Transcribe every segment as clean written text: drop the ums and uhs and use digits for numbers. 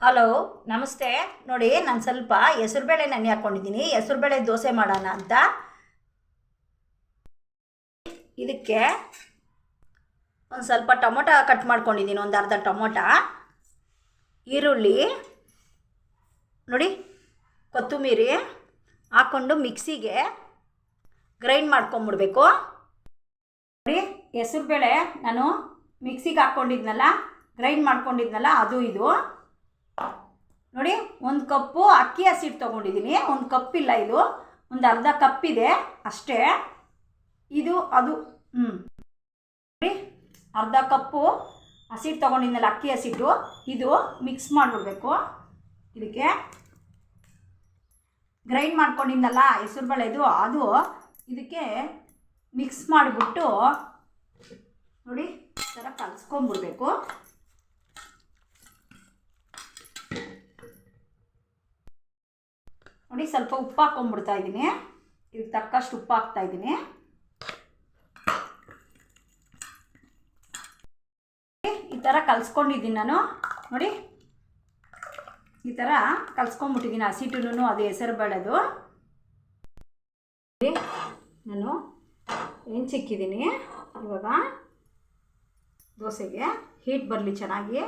Hello, ನಮಸ್ತೆ. ನೋಡಿ, ನಾನು ಸ್ವಲ್ಪ ಹೆಸರುಬೇಳೆ ನೆನೆ ಹಾಕ್ಕೊಂಡಿದ್ದೀನಿ. ಹೆಸರುಬೇಳೆ ದೋಸೆ ಮಾಡೋಣ ಅಂತ. ಇದಕ್ಕೆ ಒಂದು ಸ್ವಲ್ಪ ಟೊಮೊಟೊ ಕಟ್ ಮಾಡ್ಕೊಂಡಿದ್ದೀನಿ, ಒಂದು ಅರ್ಧ ಟೊಮೊಟೊ, ಈರುಳ್ಳಿ, ನೋಡಿ, ಕೊತ್ತಂಬರಿ ಹಾಕ್ಕೊಂಡು ಮಿಕ್ಸಿಗೆ ಗ್ರೈಂಡ್ ಮಾಡ್ಕೊಂಬಿಡ್ಬೇಕು. ನೋಡಿ, ಹೆಸರುಬೇಳೆ ನಾನು ಮಿಕ್ಸಿಗೆ ಹಾಕ್ಕೊಂಡಿದ್ನಲ್ಲ, ಗ್ರೈಂಡ್ ಮಾಡ್ಕೊಂಡಿದ್ನಲ್ಲ, ಅದು ಇದು. ನೋಡಿ, ಒಂದು ಕಪ್ಪು ಅಕ್ಕಿ ಹಸಿಟ್ಟು ತೊಗೊಂಡಿದ್ದೀನಿ. ಒಂದು ಕಪ್ಪಿಲ್ಲ, ಇದು ಒಂದು ಅರ್ಧ ಕಪ್ಪಿದೆ ಅಷ್ಟೇ. ಇದು ಅದು ನೋಡಿ, ಅರ್ಧ ಕಪ್ಪು ಹಸಿಟ್ಟು ತೊಗೊಂಡಿದ್ನಲ್ಲ, ಅಕ್ಕಿ ಹಸಿಟ್ಟು, ಇದು ಮಿಕ್ಸ್ ಮಾಡಿಬಿಡ್ಬೇಕು. ಇದಕ್ಕೆ ಗ್ರೈಂಡ್ ಮಾಡ್ಕೊಂಡಿದ್ನಲ್ಲ ಹೆಸರುಬೇಳೆದು, ಅದು ಇದಕ್ಕೆ ಮಿಕ್ಸ್ ಮಾಡಿಬಿಟ್ಟು ನೋಡಿ ಈ ಥರ ಕಲಿಸ್ಕೊಂಬಿಡ್ಬೇಕು. ನೋಡಿ, ಸ್ವಲ್ಪ ಉಪ್ಪು ಹಾಕ್ಕೊಂಡ್ಬಿಡ್ತಾ ಇದ್ದೀನಿ. ಇದಕ್ಕೆ ತಕ್ಕಷ್ಟು ಉಪ್ಪು ಹಾಕ್ತಾ ಇದ್ದೀನಿ. ಈ ಥರ ಕಲಿಸ್ಕೊಂಡಿದ್ದೀನಿ ನಾನು. ನೋಡಿ, ಈ ಥರ ಕಲಿಸ್ಕೊಂಡ್ಬಿಟ್ಟಿದ್ದೀನಿ ಹಸಿಟುನು, ಅದು ಹೆಸರು ಬೇಳೆದು. ನಾನು ಹೆಂಚಿಕ್ಕಿದ್ದೀನಿ. ಇವಾಗ ದೋಸೆಗೆ ಹೀಟ್ ಬರಲಿ ಚೆನ್ನಾಗಿ.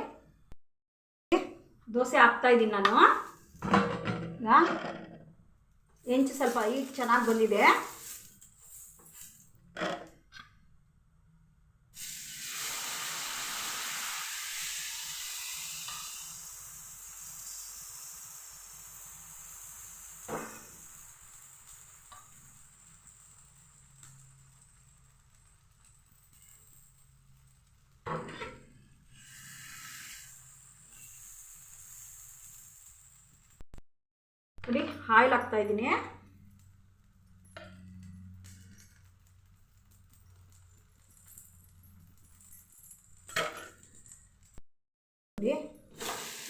ದೋಸೆ ಹಾಕ್ತಾಯಿದ್ದೀನಿ ನಾನು. ಹೆಂಚು ಸ್ವಲ್ಪ ಈಗ ಚೆನ್ನಾಗಿ ಬಂದಿದೆ. ನೋಡಿ, ಆಯಿಲ್ ಹಾಕ್ತಾ ಇದ್ದೀನಿ.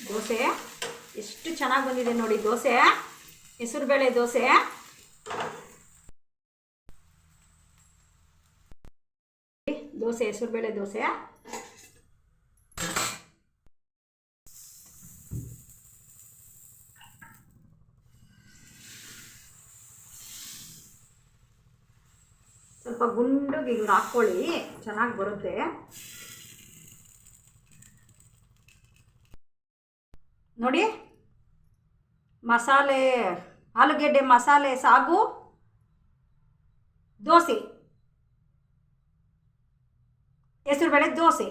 ದೋಸೆ ಎಷ್ಟು ಚೆನ್ನಾಗಿ ಬಂದಿದೆ ನೋಡಿ. ದೋಸೆ ಹೆಸರುಬೇಳೆ ದೋಸೆ. ದೋಸೆ ಹೆಸರುಬೇಳೆ ದೋಸೆ. ಸ್ವಲ್ಪ ಗುಂಡಿಗೆ ಹಿಂಗೆ ಹಾಕ್ಕೊಳ್ಳಿ, ಚೆನ್ನಾಗಿ ಬರುತ್ತೆ. ನೋಡಿ, ಮಸಾಲೆ, ಆಲೂಗೆಡ್ಡೆ ಮಸಾಲೆ ಸಾಗು ದೋಸೆ, ಹೆಸರುಬೇಳೆ ದೋಸೆ.